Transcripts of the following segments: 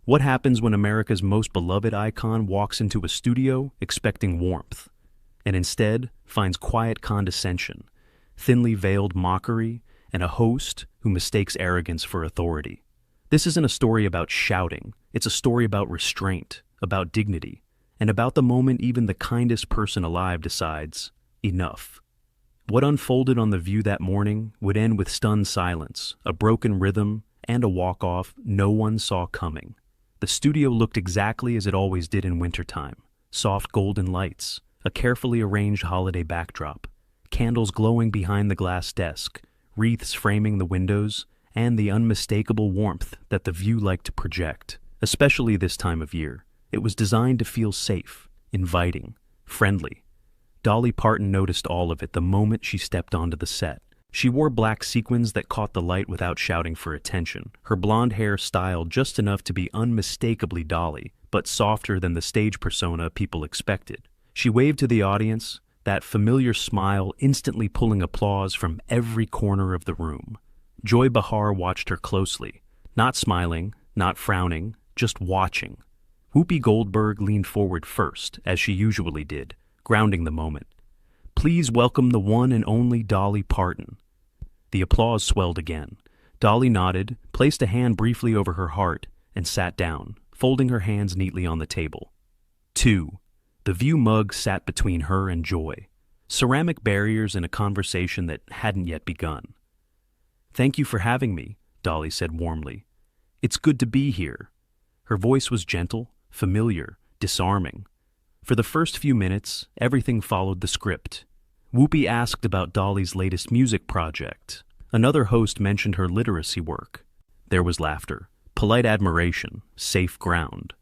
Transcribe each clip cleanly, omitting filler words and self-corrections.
What happens when America's most beloved icon walks into a studio expecting warmth, and instead finds quiet condescension, thinly veiled mockery, and a host who mistakes arrogance for authority? This isn't a story about shouting. It's a story about restraint, about dignity, and about the moment even the kindest person alive decides, enough. What unfolded on The View that morning would end with stunned silence, a broken rhythm, and a walk-off no one saw coming. The studio looked exactly as it always did in wintertime: soft golden lights, a carefully arranged holiday backdrop, candles glowing behind the glass desk, wreaths framing the windows, and the unmistakable warmth that The View liked to project, especially this time of year. It was designed to feel safe, inviting, friendly. Dolly Parton noticed all of it the moment she stepped onto the set. She wore black sequins that caught the light without shouting for attention, her blonde hair styled just enough to be unmistakably Dolly, but softer than the stage persona people expected. She waved to the audience, that familiar smile instantly pulling applause from every corner of the room. Joy Behar watched her closely, not smiling, not frowning, just watching. Whoopi Goldberg leaned forward first, as she usually did, grounding the moment. "Please welcome the one and only Dolly Parton." The applause swelled again. Dolly nodded, placed a hand briefly over her heart, and sat down, folding her hands neatly on the table. 2. The View mug sat between her and Joy, ceramic barriers in a conversation that hadn't yet begun. "Thank you for having me," Dolly said warmly. "It's good to be here." Her voice was gentle, familiar, disarming. For the first few minutes, everything followed the script. Whoopi asked about Dolly's latest music project. Another host mentioned her literacy work. There was laughter, polite admiration, safe ground.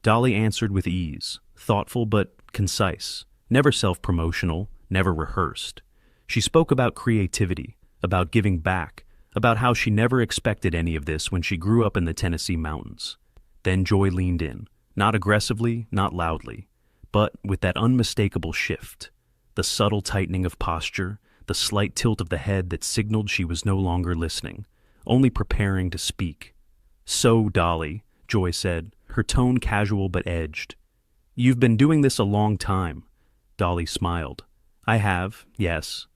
Dolly answered with ease, thoughtful but concise, never self-promotional, never rehearsed. She spoke about creativity, about giving back, about how she never expected any of this when she grew up in the Tennessee mountains. Then Joy leaned in, not aggressively, not loudly, but with that unmistakable shift. The subtle tightening of posture, the slight tilt of the head that signaled she was no longer listening, only preparing to speak. "So, Dolly," Joy said, her tone casual but edged. "You've been doing this a long time." Dolly smiled. "I have, yes."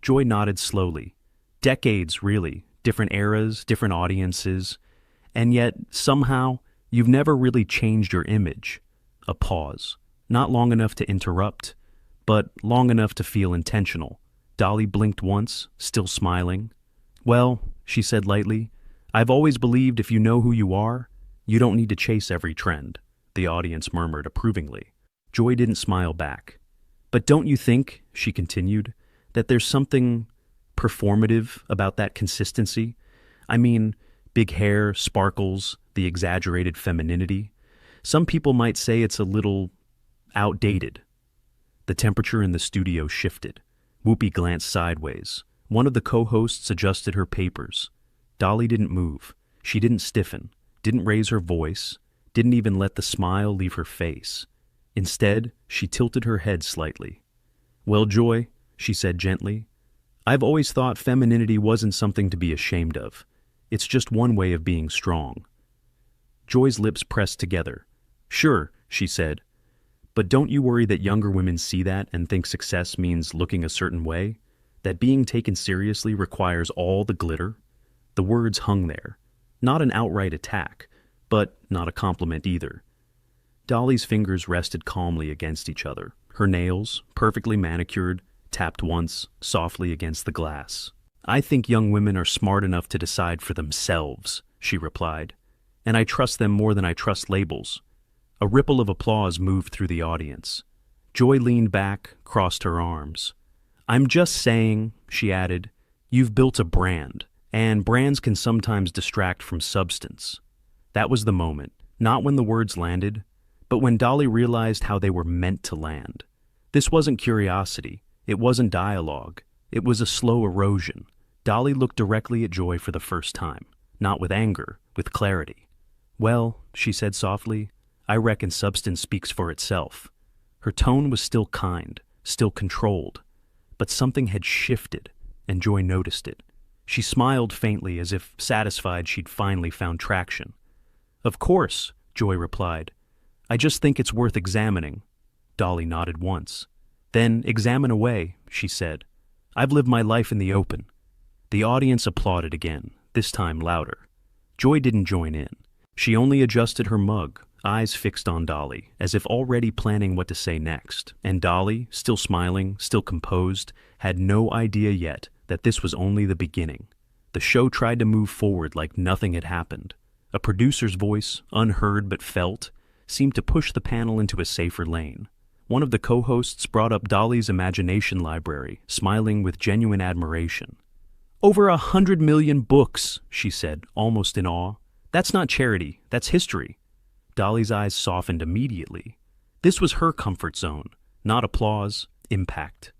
Joy nodded slowly. "Decades, really. Different eras, different audiences. And yet, somehow, you've never really changed your image." A pause. Not long enough to interrupt, but long enough to feel intentional. Dolly blinked once, still smiling. "Well," she said lightly, "I've always believed if you know who you are, you don't need to chase every trend." The audience murmured approvingly. Joy didn't smile back. "But don't you think," she continued, "that there's something performative about that consistency? I mean, big hair, sparkles, the exaggerated femininity. Some people might say it's a little outdated." The temperature in the studio shifted. Whoopi glanced sideways. One of the co-hosts adjusted her papers. Dolly didn't move. She didn't stiffen, didn't raise her voice, didn't even let the smile leave her face. Instead, she tilted her head slightly. "Well, Joy," she said gently, "I've always thought femininity wasn't something to be ashamed of. It's just one way of being strong." Joy's lips pressed together. "Sure," she said. "But don't you worry that younger women see that and think success means looking a certain way? That being taken seriously requires all the glitter?" The words hung there. Not an outright attack, but not a compliment either. Dolly's fingers rested calmly against each other. Her nails, perfectly manicured, tapped once, softly against the glass. "I think young women are smart enough to decide for themselves," she replied. "And I trust them more than I trust labels." A ripple of applause moved through the audience. Joy leaned back, crossed her arms. "I'm just saying," she added, "you've built a brand, and brands can sometimes distract from substance." That was the moment, not when the words landed, but when Dolly realized how they were meant to land. This wasn't curiosity, it wasn't dialogue, it was a slow erosion. Dolly looked directly at Joy for the first time, not with anger, with clarity. "Well," she said softly, "I reckon substance speaks for itself." Her tone was still kind, still controlled, but something had shifted, and Joy noticed it. She smiled faintly as if satisfied she'd finally found traction. "Of course," Joy replied. I just think it's worth examining. Dolly nodded once. Then examine away, she said. I've lived my life in the open. The audience applauded again, this time louder. Joy didn't join in. She only adjusted her mug, eyes fixed on Dolly, as if already planning what to say next, and Dolly, still smiling, still composed, had no idea yet that this was only the beginning. The show tried to move forward like nothing had happened. A producer's voice, unheard but felt, seemed to push the panel into a safer lane. One of the co-hosts brought up Dolly's imagination library, smiling with genuine admiration. Over 100 million books, she said, almost in awe. That's not charity, that's history. Dolly's eyes softened immediately. This was her comfort zone, not applause, impact.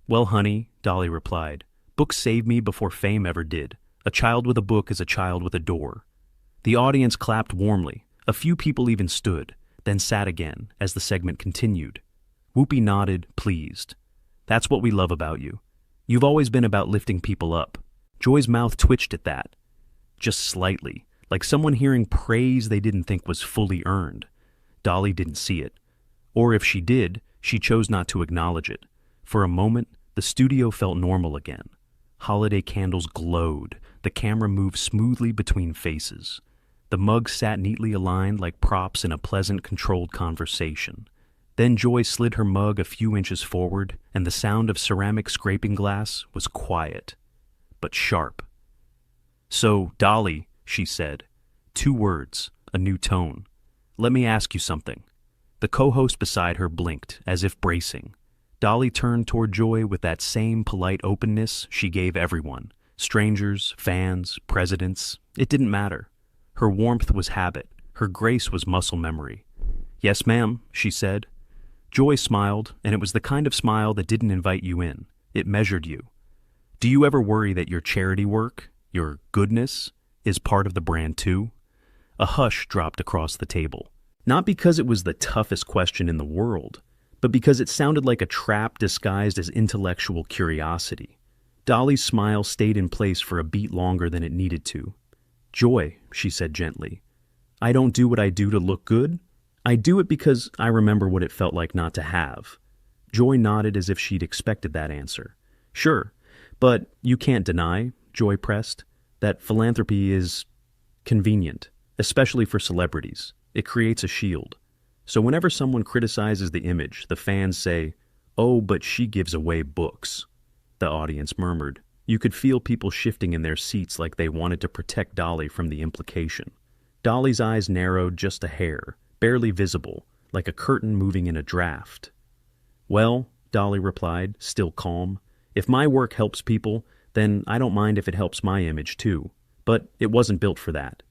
Well, honey, Dolly replied, books saved me before fame ever did. A child with a book is a child with a door. The audience clapped warmly. A few people even stood, then sat again as the segment continued. Whoopi nodded, pleased. That's what we love about you. You've always been about lifting people up. Joy's mouth twitched at that. Just slightly, like someone hearing praise they didn't think was fully earned. Dolly didn't see it. Or if she did, she chose not to acknowledge it. For a moment, the studio felt normal again. Holiday candles glowed. The camera moved smoothly between faces. The mugs sat neatly aligned like props in a pleasant, controlled conversation. Then Joy slid her mug a few inches forward, and the sound of ceramic scraping glass was quiet, but sharp. So, Dolly, she said, 2 words, a new tone. Let me ask you something. The co-host beside her blinked, as if bracing. Dolly turned toward Joy with that same polite openness she gave everyone. Strangers, fans, presidents, it didn't matter. Her warmth was habit. Her grace was muscle memory. Yes, ma'am, she said. Joy smiled, and it was the kind of smile that didn't invite you in. It measured you. Do you ever worry that your charity work, your goodness, is part of the brand too? A hush dropped across the table. Not because it was the toughest question in the world, but because it sounded like a trap disguised as intellectual curiosity. Dolly's smile stayed in place for a beat longer than it needed to. Joy, she said gently, I don't do what I do to look good. I do it because I remember what it felt like not to have. Joy nodded as if she'd expected that answer. Sure, but you can't deny, Joy pressed, that philanthropy is convenient, especially for celebrities. It creates a shield. So whenever someone criticizes the image, the fans say, oh, but she gives away books. The audience murmured. You could feel people shifting in their seats like they wanted to protect Dolly from the implication. Dolly's eyes narrowed just a hair, barely visible, like a curtain moving in a draft. Well, Dolly replied, still calm, if my work helps people, then I don't mind if it helps my image too. But it wasn't built for that.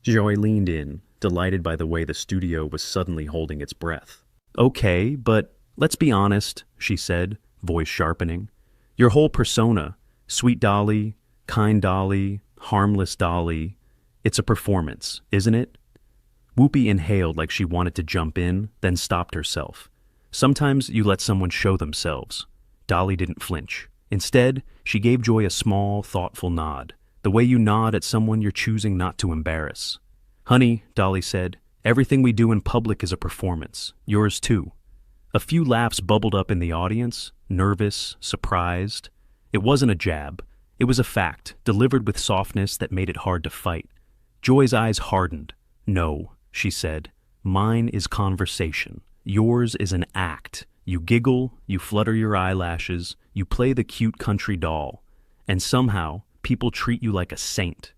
Joy leaned in, delighted by the way the studio was suddenly holding its breath. Okay, but let's be honest, she said, voice sharpening. Your whole persona, sweet Dolly, kind Dolly, harmless Dolly, it's a performance, isn't it? Whoopi inhaled like she wanted to jump in, then stopped herself. Sometimes you let someone show themselves. Dolly didn't flinch. Instead, she gave Joy a small, thoughtful nod, the way you nod at someone you're choosing not to embarrass. Honey, Dolly said, everything we do in public is a performance. Yours too. A few laughs bubbled up in the audience, nervous, surprised. It wasn't a jab. It was a fact, delivered with softness that made it hard to fight. Joy's eyes hardened. No, she said, mine is conversation. Yours is an act. You giggle, you flutter your eyelashes, you play the cute country doll. And somehow, people treat you like a saint.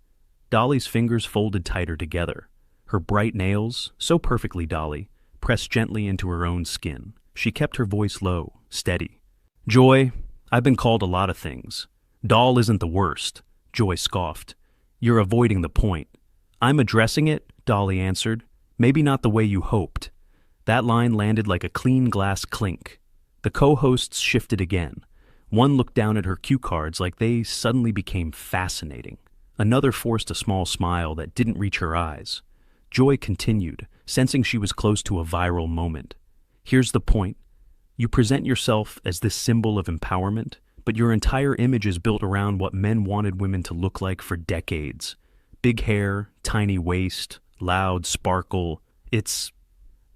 Dolly's fingers folded tighter together. Her bright nails, so perfectly Dolly, pressed gently into her own skin. She kept her voice low, steady. Joy, I've been called a lot of things. Doll isn't the worst, Joy scoffed. You're avoiding the point. I'm addressing it, Dolly answered. Maybe not the way you hoped. That line landed like a clean glass clink. The co-hosts shifted again. One looked down at her cue cards like they suddenly became fascinating. Another forced a small smile that didn't reach her eyes. Joy continued, sensing she was close to a viral moment. Here's the point. You present yourself as this symbol of empowerment, but your entire image is built around what men wanted women to look like for decades. Big hair, tiny waist, loud sparkle, It's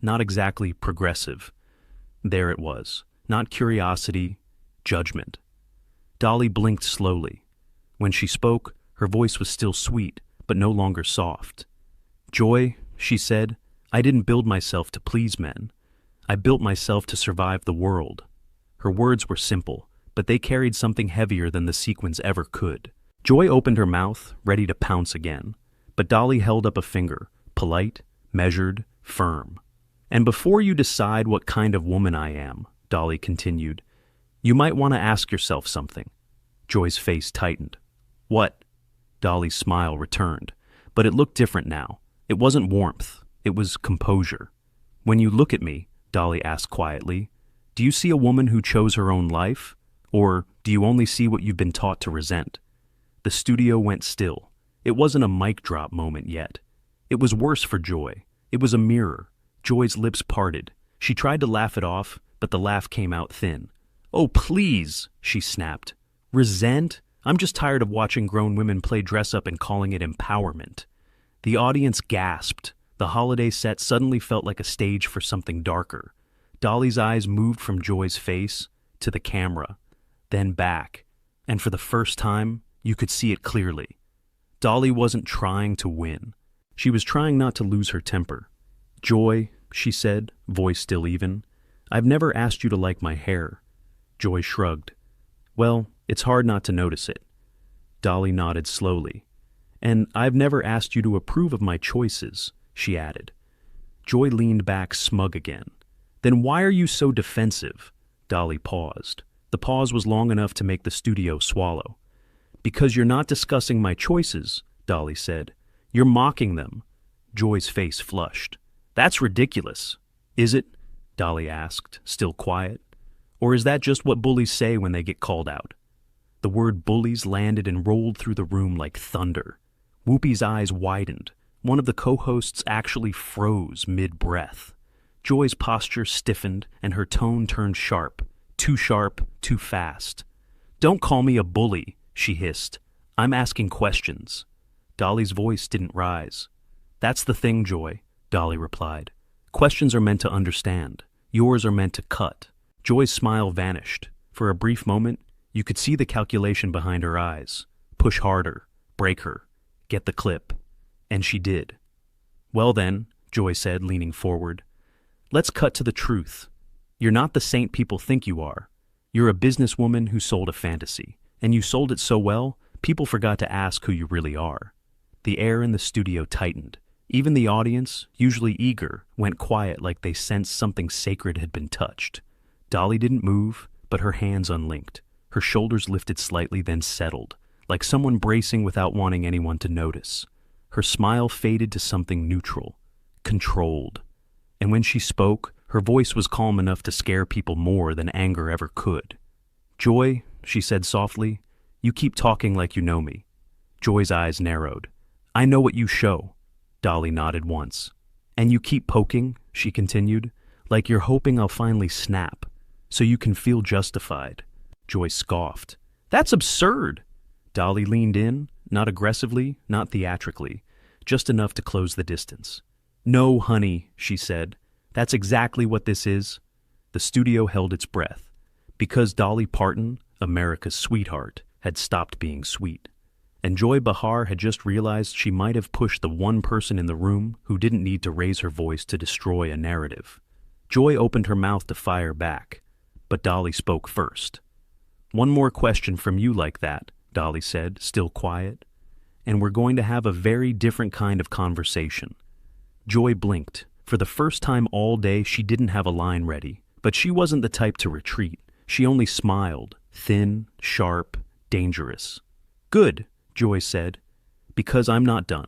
not exactly progressive. There it was. Not curiosity, judgment. Dolly blinked slowly. When she spoke, her voice was still sweet, but no longer soft. "Joy," she said, "I didn't build myself to please men. I built myself to survive the world." Her words were simple, but they carried something heavier than the sequins ever could. Joy opened her mouth, ready to pounce again, but Dolly held up a finger, polite, measured, firm. "And before you decide what kind of woman I am," Dolly continued, "you might want to ask yourself something." Joy's face tightened. "What?" Dolly's smile returned, but it looked different now. It wasn't warmth, it was composure. "When you look at me," Dolly asked quietly, "do you see a woman who chose her own life? Or do you only see what you've been taught to resent?" The studio went still. It wasn't a mic drop moment yet. It was worse for Joy. It was a mirror. Joy's lips parted. She tried to laugh it off, but the laugh came out thin. "Oh, please," she snapped. "Resent? I'm just tired of watching grown women play dress-up and calling it empowerment." The audience gasped. The holiday set suddenly felt like a stage for something darker. Dolly's eyes moved from Joy's face to the camera, then back, and for the first time, you could see it clearly. Dolly wasn't trying to win. She was trying not to lose her temper. "Joy," she said, voice still even, "I've never asked you to like my hair." Joy shrugged. "Well, it's hard not to notice it." Dolly nodded slowly. "And I've never asked you to approve of my choices," she added. Joy leaned back smug again. "Then why are you so defensive?" Dolly paused. The pause was long enough to make the studio swallow. "Because you're not discussing my choices," Dolly said. "You're mocking them." Joy's face flushed. "That's ridiculous." "Is it?" Dolly asked, still quiet. "Or is that just what bullies say when they get called out?" The word bullies landed and rolled through the room like thunder. Whoopi's eyes widened. One of the co-hosts actually froze mid-breath. Joy's posture stiffened and her tone turned sharp. Too sharp, too fast. "Don't call me a bully," she hissed. "I'm asking questions." Dolly's voice didn't rise. "That's the thing, Joy," Dolly replied. "Questions are meant to understand. Yours are meant to cut." Joy's smile vanished. For a brief moment, you could see the calculation behind her eyes. Push harder. Break her. Get the clip. And she did. "Well then," Joy said, leaning forward, "let's cut to the truth. You're not the saint people think you are. You're a businesswoman who sold a fantasy. And you sold it so well, people forgot to ask who you really are." The air in the studio tightened. Even the audience, usually eager, went quiet like they sensed something sacred had been touched. Dolly didn't move, but her hands unlinked. Her shoulders lifted slightly, then settled, like someone bracing without wanting anyone to notice. Her smile faded to something neutral, controlled. And when she spoke, her voice was calm enough to scare people more than anger ever could. "Joy," she said softly, "you keep talking like you know me." Joy's eyes narrowed. "I know what you show." Dolly nodded once. "And you keep poking," she continued, "like you're hoping I'll finally snap, so you can feel justified." Joy scoffed. "That's absurd." Dolly leaned in, not aggressively, not theatrically, just enough to close the distance. "No, honey," she said. "That's exactly what this is." The studio held its breath. Because Dolly Parton, America's sweetheart, had stopped being sweet. And Joy Behar had just realized she might have pushed the one person in the room who didn't need to raise her voice to destroy a narrative. Joy opened her mouth to fire back, but Dolly spoke first. "One more question from you like that," Dolly said, still quiet. "And we're going to have a very different kind of conversation." Joy blinked. For the first time all day, she didn't have a line ready, but she wasn't the type to retreat. She only smiled, thin, sharp, dangerous. "Good," Joy said, "because I'm not done."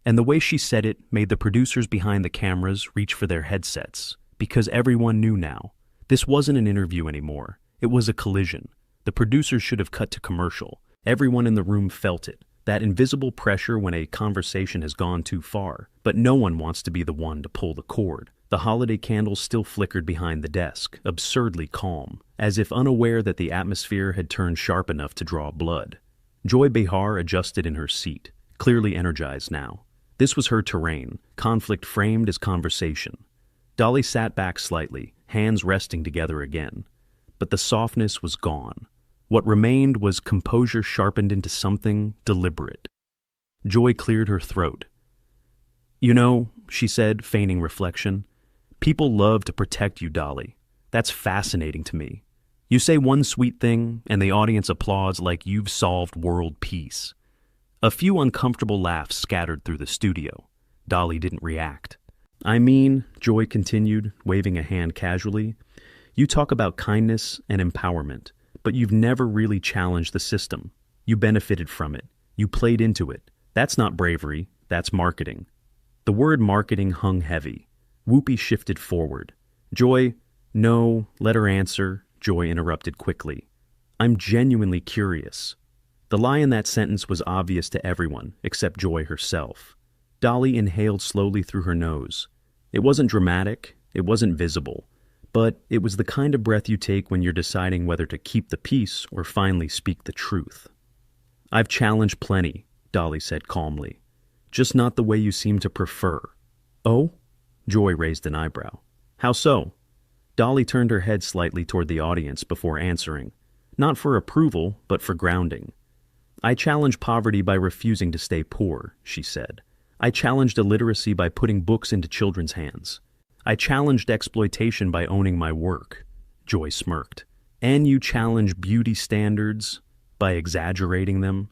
And the way she said it made the producers behind the cameras reach for their headsets, because everyone knew now. This wasn't an interview anymore. It was a collision. The producers should have cut to commercial. Everyone in the room felt it, that invisible pressure when a conversation has gone too far, but no one wants to be the one to pull the cord. The holiday candles still flickered behind the desk, absurdly calm, as if unaware that the atmosphere had turned sharp enough to draw blood. Joy Behar adjusted in her seat, clearly energized now. This was her terrain, conflict framed as conversation. Dolly sat back slightly, hands resting together again. But the softness was gone. What remained was composure sharpened into something deliberate. Joy cleared her throat. "You know," she said, feigning reflection, "people love to protect you, Dolly. That's fascinating to me. You say one sweet thing, and the audience applauds like you've solved world peace." A few uncomfortable laughs scattered through the studio. Dolly didn't react. "I mean," Joy continued, waving a hand casually, "you talk about kindness and empowerment, but you've never really challenged the system. You benefited from it. You played into it. That's not bravery, that's marketing." The word marketing hung heavy. Whoopi shifted forward. "Joy, no, let her answer," Joy interrupted quickly. "I'm genuinely curious." The lie in that sentence was obvious to everyone, except Joy herself. Dolly inhaled slowly through her nose. It wasn't dramatic, it wasn't visible, but it was the kind of breath you take when you're deciding whether to keep the peace or finally speak the truth. "I've challenged plenty," Dolly said calmly. "Just not the way you seem to prefer." "Oh?" Joy raised an eyebrow. "How so?" Dolly turned her head slightly toward the audience before answering, not for approval, but for grounding. "I challenge poverty by refusing to stay poor," she said. "I challenged illiteracy by putting books into children's hands. I challenged exploitation by owning my work." Joy smirked. "And you challenge beauty standards by exaggerating them?"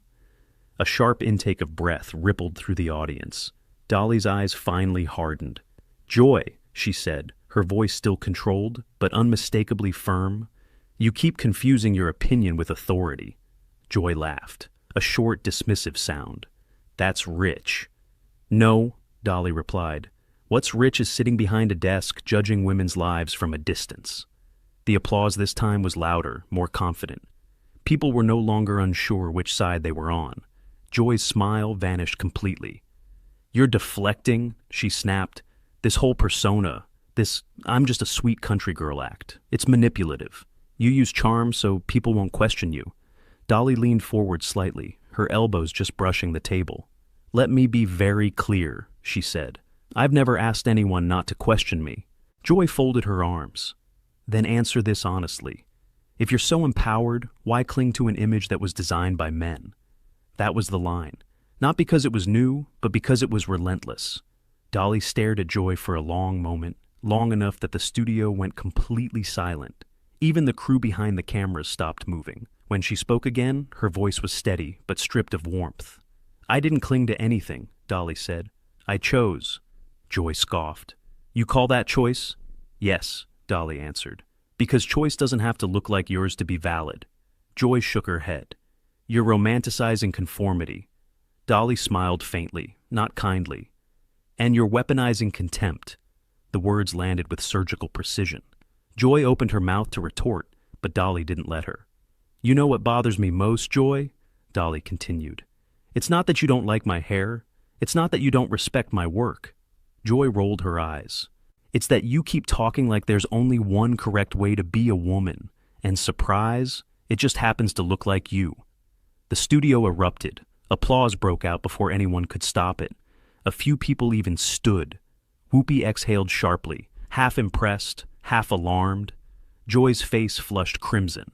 A sharp intake of breath rippled through the audience. Dolly's eyes finally hardened. "Joy," she said, her voice still controlled, but unmistakably firm, "you keep confusing your opinion with authority." Joy laughed, a short, dismissive sound. "That's rich." "No," Dolly replied. "What's rich is sitting behind a desk judging women's lives from a distance." The applause this time was louder, more confident. People were no longer unsure which side they were on. Joy's smile vanished completely. "You're deflecting," she snapped. "This whole persona, this 'I'm just a sweet country girl' act, it's manipulative. You use charm so people won't question you." Dolly leaned forward slightly, her elbows just brushing the table. "Let me be very clear," she said. "I've never asked anyone not to question me." Joy folded her arms. "Then answer this honestly. If you're so empowered, why cling to an image that was designed by men?" That was the line. Not because it was new, but because it was relentless. Dolly stared at Joy for a long moment, long enough that the studio went completely silent. Even the crew behind the cameras stopped moving. When she spoke again, her voice was steady, but stripped of warmth. "I didn't cling to anything," Dolly said. "I chose." Joy scoffed. "You call that choice?" "Yes," Dolly answered. "Because choice doesn't have to look like yours to be valid." Joy shook her head. "You're romanticizing conformity." Dolly smiled faintly, not kindly. "And you're weaponizing contempt." The words landed with surgical precision. Joy opened her mouth to retort, but Dolly didn't let her. "You know what bothers me most, Joy?" Dolly continued. "It's not that you don't like my hair. It's not that you don't respect my work." Joy rolled her eyes. "It's that you keep talking like there's only one correct way to be a woman, and surprise, it just happens to look like you." The studio erupted. Applause broke out before anyone could stop it. A few people even stood. Whoopi exhaled sharply, half impressed, half alarmed. Joy's face flushed crimson.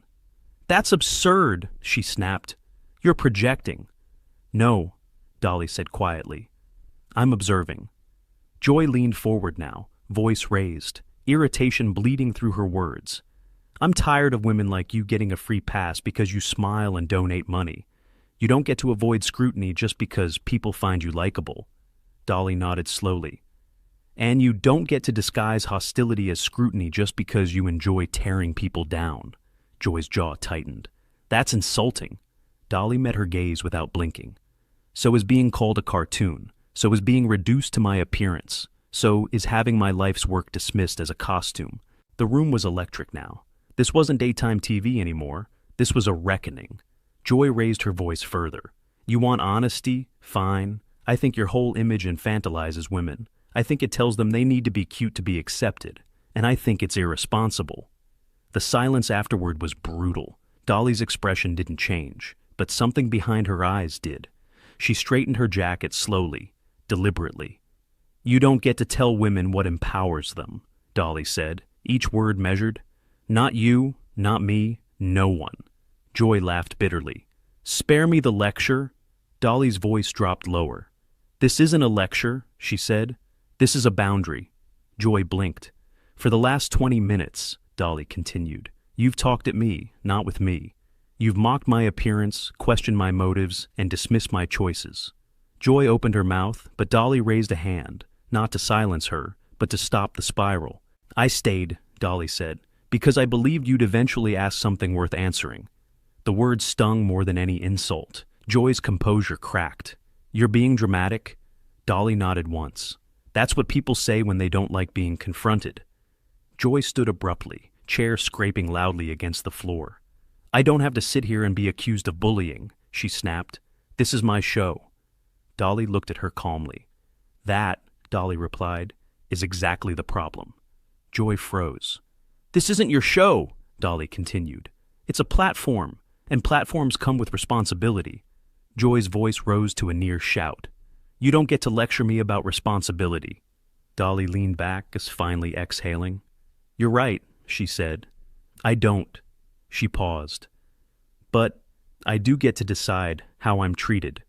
"That's absurd," she snapped. "You're projecting." "No," Dolly said quietly. "I'm observing." Joy leaned forward now, voice raised, irritation bleeding through her words. "I'm tired of women like you getting a free pass because you smile and donate money. You don't get to avoid scrutiny just because people find you likable." Dolly nodded slowly. "And you don't get to disguise hostility as scrutiny just because you enjoy tearing people down." Joy's jaw tightened. "That's insulting." Dolly met her gaze without blinking. "So is being called a cartoon. So is being reduced to my appearance. So is having my life's work dismissed as a costume." The room was electric now. This wasn't daytime TV anymore. This was a reckoning. Joy raised her voice further. "You want honesty? Fine. I think your whole image infantilizes women. I think it tells them they need to be cute to be accepted. And I think it's irresponsible." The silence afterward was brutal. Dolly's expression didn't change, but something behind her eyes did. She straightened her jacket slowly. deliberately. "You don't get to tell women what empowers them," Dolly said, each word measured. "Not you, not me, no one." Joy laughed bitterly. "Spare me the lecture." Dolly's voice dropped lower. "This isn't a lecture," she said. "This is a boundary." Joy blinked. "For the last 20 minutes, Dolly continued, "you've talked at me, not with me. You've mocked my appearance, questioned my motives, and dismissed my choices." Joy opened her mouth, but Dolly raised a hand, not to silence her, but to stop the spiral. "I stayed," Dolly said, "because I believed you'd eventually ask something worth answering." The words stung more than any insult. Joy's composure cracked. "You're being dramatic?" Dolly nodded once. "That's what people say when they don't like being confronted." Joy stood abruptly, chair scraping loudly against the floor. "I don't have to sit here and be accused of bullying," she snapped. "This is my show." Dolly looked at her calmly. "That," Dolly replied, "is exactly the problem." Joy froze. "This isn't your show," Dolly continued. "It's a platform, and platforms come with responsibility." Joy's voice rose to a near shout. "You don't get to lecture me about responsibility." Dolly leaned back as finally exhaling. "You're right," she said. "I don't." She paused. "But I do get to decide how I'm treated."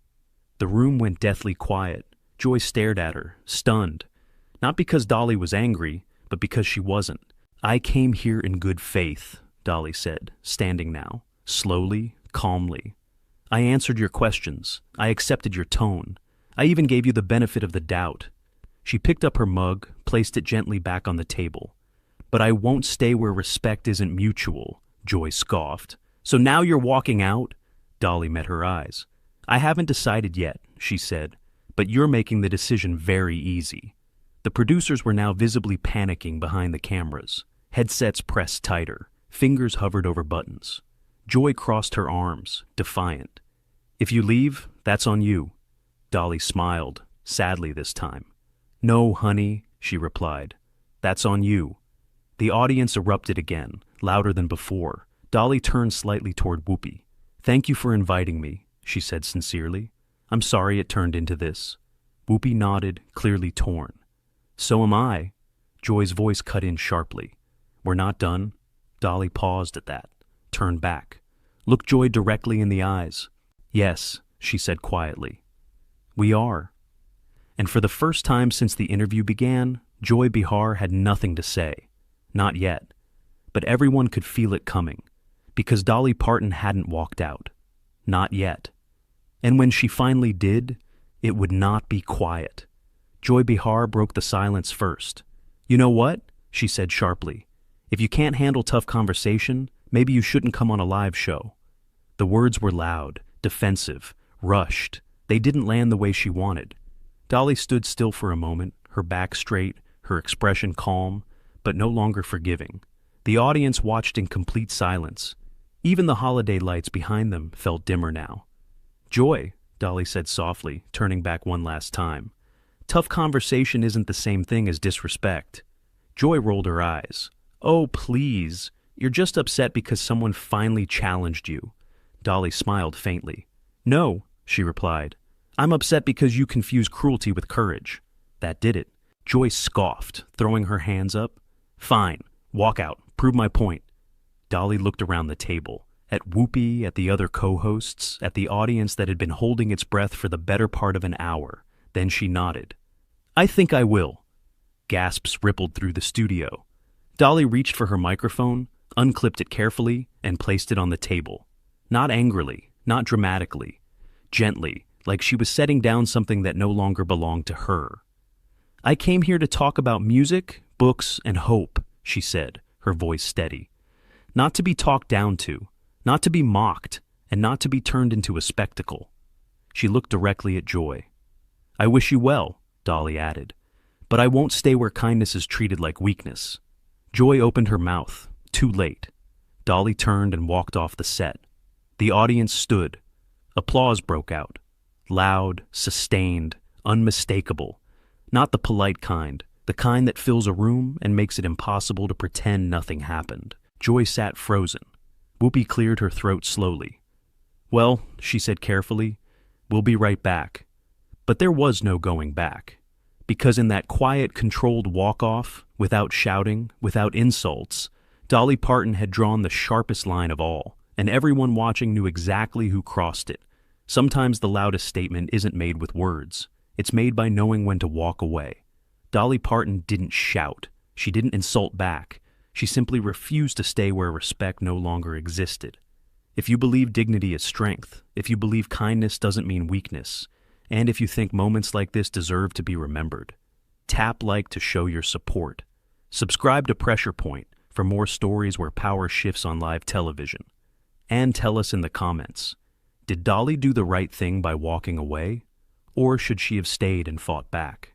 The room went deathly quiet. Joy stared at her, stunned. Not because Dolly was angry, but because she wasn't. "I came here in good faith," Dolly said, standing now, slowly, calmly. "I answered your questions. I accepted your tone. I even gave you the benefit of the doubt." She picked up her mug, placed it gently back on the table. "But I won't stay where respect isn't mutual," Joy scoffed. "So now you're walking out?" Dolly met her eyes. "I haven't decided yet," she said, "but you're making the decision very easy." The producers were now visibly panicking behind the cameras. Headsets pressed tighter. Fingers hovered over buttons. Joy crossed her arms, defiant. "If you leave, that's on you." Dolly smiled, sadly this time. "No, honey," she replied. "That's on you." The audience erupted again, louder than before. Dolly turned slightly toward Whoopi. "Thank you for inviting me," she said sincerely. "I'm sorry it turned into this." Whoopi nodded, clearly torn. "So am I." Joy's voice cut in sharply. "We're not done." Dolly paused at that, turned back, looked Joy directly in the eyes. "Yes," she said quietly. "We are." And for the first time since the interview began, Joy Behar had nothing to say. Not yet. But everyone could feel it coming, because Dolly Parton hadn't walked out. Not yet. And when she finally did, it would not be quiet. Joy Behar broke the silence first. "You know what?" she said sharply. "If you can't handle tough conversation, maybe you shouldn't come on a live show." The words were loud, defensive, rushed. They didn't land the way she wanted. Dolly stood still for a moment, her back straight, her expression calm, but no longer forgiving. The audience watched in complete silence. Even the holiday lights behind them felt dimmer now. "Joy," Dolly said softly, turning back one last time. "Tough conversation isn't the same thing as disrespect." Joy rolled her eyes. "Oh, please. You're just upset because someone finally challenged you." Dolly smiled faintly. "No," she replied. "I'm upset because you confuse cruelty with courage." That did it. Joy scoffed, throwing her hands up. "Fine. Walk out. Prove my point." Dolly looked around the table, at Whoopi, at the other co-hosts, at the audience that had been holding its breath for the better part of an hour. Then she nodded. "I think I will." Gasps rippled through the studio. Dolly reached for her microphone, unclipped it carefully, and placed it on the table. Not angrily, not dramatically. Gently, like she was setting down something that no longer belonged to her. "I came here to talk about music, books, and hope," she said, her voice steady. "Not to be talked down to, not to be mocked, and not to be turned into a spectacle." She looked directly at Joy. "I wish you well," Dolly added, "but I won't stay where kindness is treated like weakness." Joy opened her mouth, too late. Dolly turned and walked off the set. The audience stood. Applause broke out. Loud, sustained, unmistakable. Not the polite kind, the kind that fills a room and makes it impossible to pretend nothing happened. Joy sat frozen. Whoopi cleared her throat slowly. "Well," she said carefully, "we'll be right back." But there was no going back. Because in that quiet, controlled walk-off, without shouting, without insults, Dolly Parton had drawn the sharpest line of all, and everyone watching knew exactly who crossed it. Sometimes the loudest statement isn't made with words. It's made by knowing when to walk away. Dolly Parton didn't shout. She didn't insult back. She simply refused to stay where respect no longer existed. If you believe dignity is strength, if you believe kindness doesn't mean weakness, and if you think moments like this deserve to be remembered, tap like to show your support. Subscribe to Pressure Point for more stories where power shifts on live television. And tell us in the comments, did Dolly do the right thing by walking away, or should she have stayed and fought back?